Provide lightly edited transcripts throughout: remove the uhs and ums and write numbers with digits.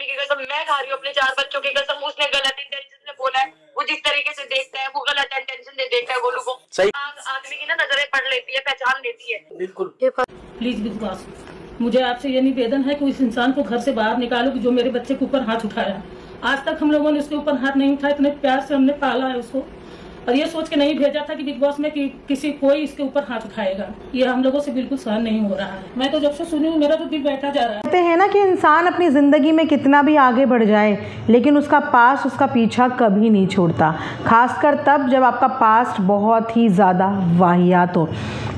की कसम मैं खा रही हूँ, अपने 4 बच्चों की कसम। उसने गलत इंटेंशन से बोला है, वो जिस तरीके से देखता है वो गलत इंटेंशन से देखता है। गोलू को सही आदमी की ना नजरें पढ़ लेती है, पहचान लेती है। बिल्कुल। प्लीज बिग बॉस, मुझे आपसे ये निवेदन है कि इस इंसान को घर से बाहर निकालो कि जो मेरे बच्चे के ऊपर हाथ उठाया। आज तक हम लोगों ने उसके ऊपर हाथ नहीं उठाया, इतने प्यार से हमने पाला है उसको, और ये सोच के नहीं भेजा था कि बिग बॉस में कि कोई इसके ऊपर हाथ उठाएगा। ये हम लोगों से बिल्कुल सहन नहीं हो रहा है। मैं तो जब से सुनी हूँ मेरा तो दिल बैठा जा रहा है। कहते हैं ना कि इंसान अपनी ज़िंदगी में कितना भी आगे बढ़ जाए लेकिन उसका पास्ट उसका पीछा कभी नहीं छोड़ता, खासकर तब जब आपका पास्ट बहुत ही ज़्यादा वाहियात हो।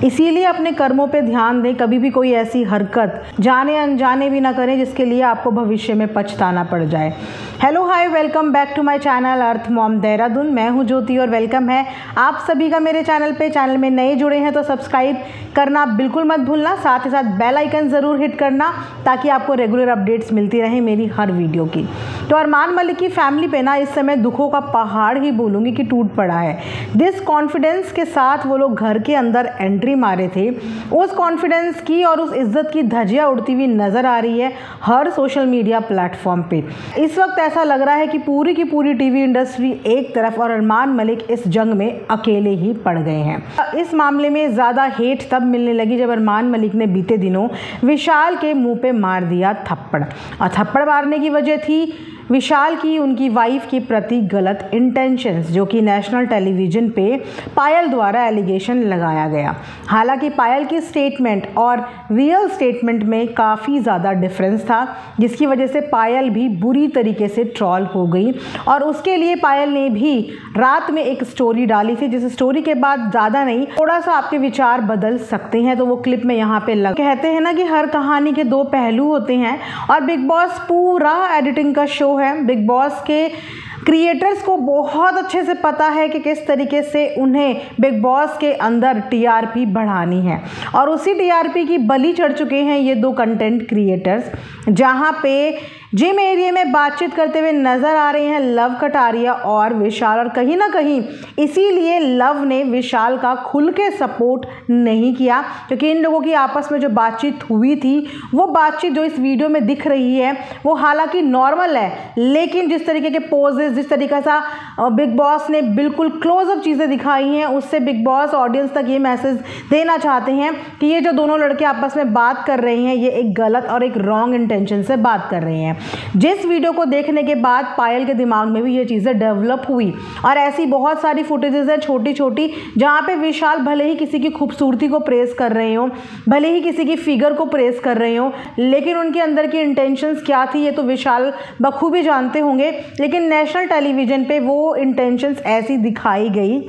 इसीलिए अपने कर्मों पे ध्यान दें, कभी भी कोई ऐसी हरकत जाने अनजाने भी ना करें जिसके लिए आपको भविष्य में पछताना पड़ जाए। Hello hi, welcome back to my channel Earth Mom Dehradun. मैं हूं ज्योति और वेलकम है आप सभी का मेरे चैनल पे। चैनल में नए जुड़े हैं तो सब्सक्राइब करना बिल्कुल मत भूलना, साथ ही साथ बेल आइकन ज़रूर हिट करना ताकि आपको रेगुलर अपडेट्स मिलती रहे मेरी हर वीडियो की। तो अरमान मलिक की फैमिली पे ना इस समय दुखों का पहाड़ ही बोलूँगी कि टूट पड़ा है। जिस कॉन्फिडेंस के साथ वो लोग घर के अंदर एंट्री मारे थे, उस कॉन्फिडेंस की और उस इज्जत की धज्जियाँ उड़ती हुई नज़र आ रही है हर सोशल मीडिया प्लेटफॉर्म पे। इस वक्त ऐसा लग रहा है कि पूरी की पूरी टीवी इंडस्ट्री एक तरफ और अरमान मलिक इस जंग में अकेले ही पड़ गए हैं। इस मामले में ज़्यादा हेट तब मिलने लगी जब अरमान मलिक ने बीते दिनों विशाल के मुंह पे मार दिया थप्पड़, और थप्पड़ मारने की वजह थी विशाल की उनकी वाइफ के प्रति गलत इंटेंशंस, जो कि नेशनल टेलीविज़न पे पायल द्वारा एलिगेशन लगाया गया। हालांकि पायल की स्टेटमेंट और रियल स्टेटमेंट में काफ़ी ज़्यादा डिफरेंस था, जिसकी वजह से पायल भी बुरी तरीके से ट्रॉल हो गई। और उसके लिए पायल ने भी रात में एक स्टोरी डाली थी, जिस स्टोरी के बाद ज़्यादा नहीं थोड़ा सा आपके विचार बदल सकते हैं। तो वो क्लिप में यहाँ पे कहते हैं ना कि हर कहानी के 2 पहलू होते हैं, और बिग बॉस पूरा एडिटिंग का शो है। बिग बॉस के क्रिएटर्स को बहुत अच्छे से पता है कि किस तरीके से उन्हें बिग बॉस के अंदर टीआरपी बढ़ानी है, और उसी टीआरपी की बलि चढ़ चुके हैं ये 2 कंटेंट क्रिएटर्स, जहां पे जिम एरिया में बातचीत करते हुए नजर आ रहे हैं लव कटारिया और विशाल। और कहीं ना कहीं इसीलिए लव ने विशाल का खुल के सपोर्ट नहीं किया, क्योंकि इन लोगों की आपस में जो बातचीत हुई थी वो बातचीत जो इस वीडियो में दिख रही है वो हालांकि नॉर्मल है, लेकिन जिस तरीके के पोजेस, जिस तरीके से बिग बॉस ने बिल्कुल क्लोजअप चीज़ें दिखाई हैं, उससे बिग बॉस ऑडियंस तक ये मैसेज देना चाहते हैं कि ये जो दोनों लड़के आपस में बात कर रहे हैं ये एक गलत और एक रॉन्ग इंटेंशन से बात कर रहे हैं। जिस वीडियो को देखने के बाद पायल के दिमाग में भी ये चीज़ें डेवलप हुई, और ऐसी बहुत सारी फुटेजेस हैं छोटी छोटी जहाँ पे विशाल भले ही किसी की खूबसूरती को प्रेस कर रहे हो, भले ही किसी की फिगर को प्रेस कर रहे हो, लेकिन उनके अंदर की इंटेंशंस क्या थी ये तो विशाल बखूबी जानते होंगे। लेकिन नेशनल टेलीविज़न पे वो इंटेंशंस ऐसी दिखाई गई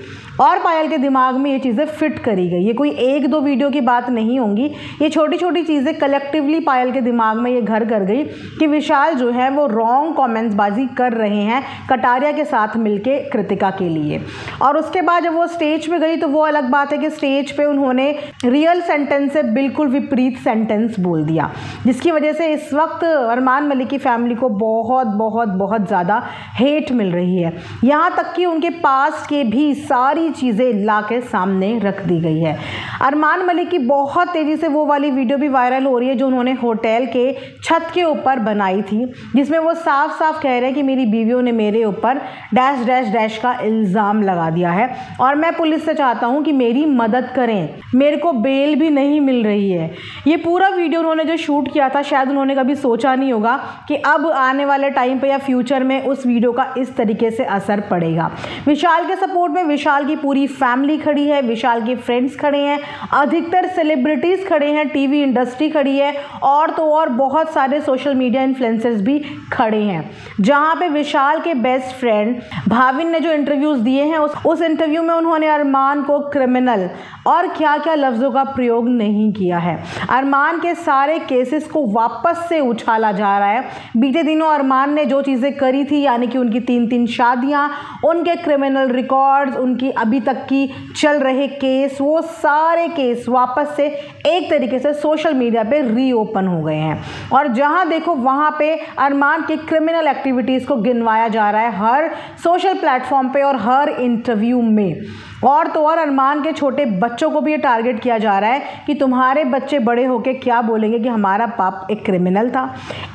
और पायल के दिमाग में ये चीज़ें फिट करी गई। ये कोई 1-2 वीडियो की बात नहीं होंगी, ये छोटी छोटी चीज़ें कलेक्टिवली पायल के दिमाग में ये घर कर गई कि विशाल जो है वो रॉन्ग कमेंट्सबाजी कर रहे हैं कटारिया के साथ मिलके कृतिका के लिए। और उसके बाद जब वो स्टेज पे गई तो वो अलग बात है कि स्टेज पे उन्होंने रियल सेंटेंस से बिल्कुल विपरीत सेंटेंस बोल दिया, जिसकी वजह से इस वक्त अरमान मलिक की फैमिली को बहुत बहुत बहुत ज़्यादा हेट मिल रही है। यहाँ तक कि उनके पास के भी सारी चीज़ें ला के सामने रख दी गई है। अरमान मलिक की बहुत तेज़ी से वो वाली वीडियो भी वायरल हो रही है जो उन्होंने होटल के छत के ऊपर बनाई थी, जिसमें वो साफ साफ कह रहे हैं कि मेरी बीवियों ने मेरे ऊपर डैश डैश डैश का इल्ज़ाम लगा दिया है और मैं पुलिस से चाहता हूँ कि मेरी मदद करें, मेरे को बेल भी नहीं मिल रही है। ये पूरा वीडियो उन्होंने जो शूट किया था शायद उन्होंने कभी सोचा नहीं होगा कि अब आने वाले टाइम पे या फ्यूचर में उस वीडियो का इस तरीके से असर पड़ेगा। विशाल के सपोर्ट में विशाल की पूरी फैमिली खड़ी है, विशाल के फ्रेंड्स खड़े हैं, अधिकतर सेलिब्रिटीज़ खड़े हैं, टीवी इंडस्ट्री खड़ी है, और तो और बहुत सारे सोशल मीडिया इन्फ्लुएंसर्स भी खड़े हैं। जहां पे विशाल के बेस्ट फ्रेंड भाविन ने जो इंटरव्यूज़ दिए हैं उस इंटरव्यू में उन्होंने अरमान को क्रिमिनल और क्या क्या लफ्ज़ों का प्रयोग नहीं किया है। अरमान के सारे केसेस को वापस से उछाला जा रहा है। बीते दिनों अरमान ने जो चीज़ें करी थी, यानी कि उनकी 3-3 शादियां, उनके क्रिमिनल रिकॉर्ड्स, उनकी अभी तक की चल रहे केस, वो सारे केस वापस से एक तरीके से सोशल मीडिया पे रीओपन हो गए हैं। और जहां देखो वहां पे अरमान के क्रिमिनल एक्टिविटीज़ को गिनवाया जा रहा है हर सोशल प्लेटफॉर्म पे और हर इंटरव्यू में। और तो और अरमान के छोटे बच्चों को भी ये टारगेट किया जा रहा है कि तुम्हारे बच्चे बड़े होके क्या बोलेंगे कि हमारा पाप एक क्रिमिनल था।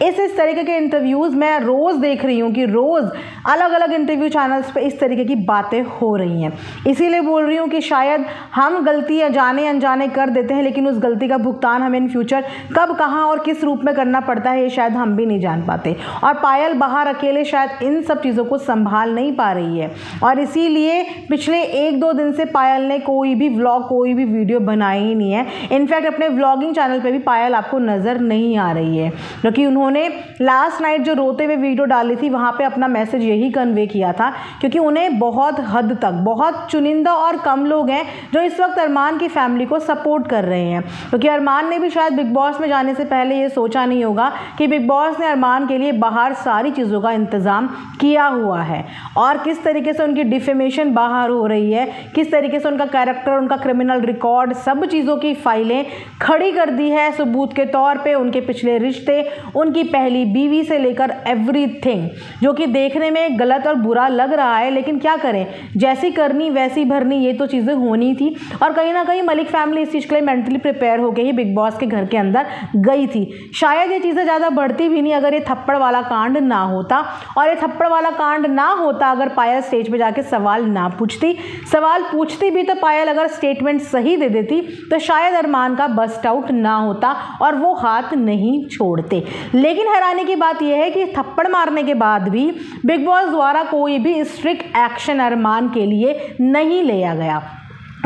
इस तरीके के इंटरव्यूज़ मैं रोज़ देख रही हूँ कि रोज़ अलग अलग इंटरव्यू चैनल्स पे इस तरीके की बातें हो रही हैं। इसीलिए बोल रही हूँ कि शायद हम गलती जाने अनजाने कर देते हैं, लेकिन उस गलती का भुगतान हमें इन फ्यूचर कब, कहाँ और किस रूप में करना पड़ता है ये शायद हम भी नहीं जान पाते। और पायल बाहर अकेले शायद इन सब चीज़ों को संभाल नहीं पा रही है, और इसीलिए पिछले 1-2 दिन से पायल ने कोई भी व्लॉग, कोई भी वीडियो बनाई ही नहीं है। इनफैक्ट अपने व्लॉगिंग चैनल पे भी पायल आपको नज़र नहीं आ रही है, क्योंकि उन्होंने लास्ट नाइट जो रोते हुए वीडियो डाली थी वहाँ पे अपना मैसेज यही कन्वे किया था, क्योंकि उन्हें बहुत हद तक, बहुत चुनिंदा और कम लोग हैं जो इस वक्त अरमान की फैमिली को सपोर्ट कर रहे हैं। क्योंकि अरमान ने भी शायद बिग बॉस में जाने से पहले ये सोचा नहीं होगा कि बिग बॉस ने अरमान के लिए बाहर सारी चीज़ों का इंतज़ाम किया हुआ है, और किस तरीके से उनकी डिफेमेशन बाहर हो रही है, किस तरीके से उनका कैरेक्टर, उनका क्रिमिनल रिकॉर्ड, सब चीज़ों की फाइलें खड़ी कर दी है सबूत के तौर पे। उनके पिछले रिश्ते, उनकी पहली बीवी से लेकर एवरीथिंग, जो कि देखने में गलत और बुरा लग रहा है, लेकिन क्या करें, जैसी करनी वैसी भरनी, ये तो चीज़ें होनी थी। और कहीं ना कहीं मलिक फैमिली इस चीज़ के लिए मेंटली प्रिपेयर होकर ही बिग बॉस के घर के अंदर गई थी। शायद ये चीज़ें ज़्यादा बढ़ती भी नहीं अगर ये थप्पड़ वाला कांड ना होता, और ये थप्पड़ वाला कांड ना होता अगर पायल स्टेज पे जाके सवाल ना पूछती। सवाल पूछती भी तो पायल अगर स्टेटमेंट सही दे देती तो शायद अरमान का बस्ट आउट ना होता और वो हाथ नहीं छोड़ते। लेकिन हैरानी की बात यह है कि थप्पड़ मारने के बाद भी बिग बॉस द्वारा कोई भी स्ट्रिक्ट एक्शन अरमान के लिए नहीं लिया गया।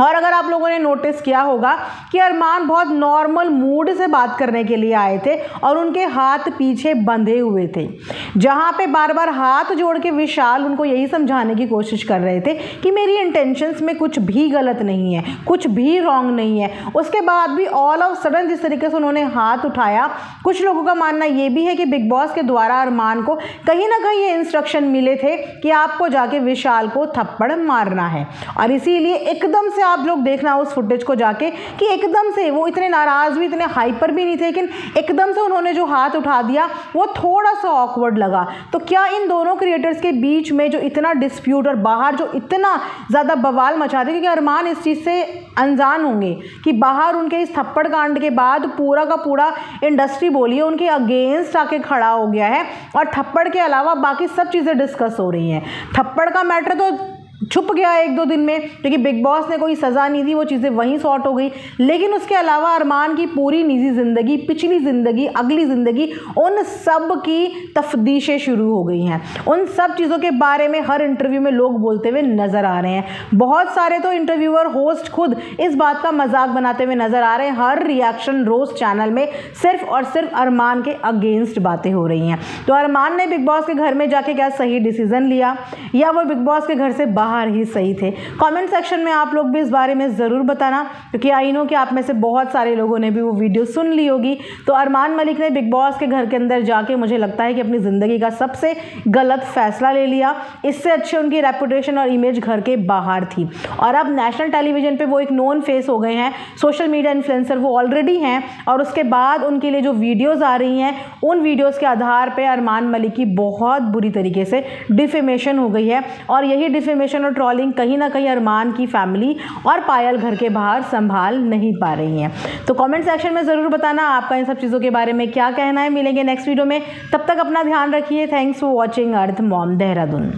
और अगर आप लोगों ने नोटिस किया होगा कि अरमान बहुत नॉर्मल मूड से बात करने के लिए आए थे और उनके हाथ पीछे बंधे हुए थे, जहां पे बार बार हाथ जोड़ के विशाल उनको यही समझाने की कोशिश कर रहे थे कि मेरी इंटेंशंस में कुछ भी गलत नहीं है, कुछ भी रॉन्ग नहीं है। उसके बाद भी ऑल ऑफ सडन जिस तरीके से उन्होंने हाथ उठाया, कुछ लोगों का मानना ये भी है कि बिग बॉस के द्वारा अरमान को कहीं ना कहीं ये इंस्ट्रक्शन मिले थे कि आपको जाके विशाल को थप्पड़ मारना है। और इसीलिए एकदम से आप लोग देखना उस फुटेज को जाके कि एकदम से वो इतने नाराज भी, इतने हाइपर भी नहीं थे, लेकिन एकदम से उन्होंने जो हाथ उठा दिया वो थोड़ा सा ऑकवर्ड लगा। तो क्या इन दोनों क्रिएटर्स के बीच में जो इतना डिस्प्यूट और बाहर जो इतना ज़्यादा बवाल मचा दे, क्योंकि अरमान इस चीज़ से अनजान होंगे कि बाहर उनके इस थप्पड़ कांड के बाद पूरा का पूरा इंडस्ट्री बोलिए उनके अगेंस्ट आके खड़ा हो गया है, और थप्पड़ के अलावा बाकी सब चीज़ें डिस्कस हो रही हैं। थप्पड़ का मैटर तो छुप गया 1-2 दिन में, क्योंकि बिग बॉस ने कोई सज़ा नहीं दी, वो चीज़ें वहीं सॉर्ट हो गई। लेकिन उसके अलावा अरमान की पूरी निजी ज़िंदगी, पिछली ज़िंदगी, अगली ज़िंदगी, उन सब की तफ्तीशें शुरू हो गई हैं। उन सब चीज़ों के बारे में हर इंटरव्यू में लोग बोलते हुए नज़र आ रहे हैं। बहुत सारे तो इंटरव्यूअर, होस्ट खुद इस बात का मजाक बनाते हुए नज़र आ रहे हैं। हर रिएक्शन रोस्ट चैनल में सिर्फ और सिर्फ अरमान के अगेंस्ट बातें हो रही हैं। तो अरमान ने बिग बॉस के घर में जाके क्या सही डिसीजन लिया, या वो बिग बॉस के घर से बाहर ही सही थे? कमेंट सेक्शन में आप लोग भी इस बारे में ज़रूर बताना, क्योंकि आई नो कि आप में से बहुत सारे लोगों ने भी वो वीडियो सुन ली होगी। तो अरमान मलिक ने बिग बॉस के घर के अंदर जाके मुझे लगता है कि अपनी ज़िंदगी का सबसे गलत फैसला ले लिया। इससे अच्छे उनकी रेपुटेशन और इमेज घर के बाहर थी, और अब नेशनल टेलीविजन पे वो एक नोन फेस हो गए हैं, सोशल मीडिया इन्फ्लुएंसर वो ऑलरेडी हैं। और उसके बाद उनके लिए जो वीडियोज़ आ रही हैं, उन वीडियोज़ के आधार पर अरमान मलिक की बहुत बुरी तरीके से डिफेमेशन हो गई है, और यही डिफेमेशन और ट्रॉलिंग कहीं ना कहीं अरमान की फैमिली और पायल घर के बाहर संभाल नहीं पा रही हैं। तो कमेंट सेक्शन में ज़रूर बताना आपका इन सब चीज़ों के बारे में क्या कहना है। मिलेंगे नेक्स्ट वीडियो में, तब तक अपना ध्यान रखिए। Thanks for watching earth Mom Dehradun.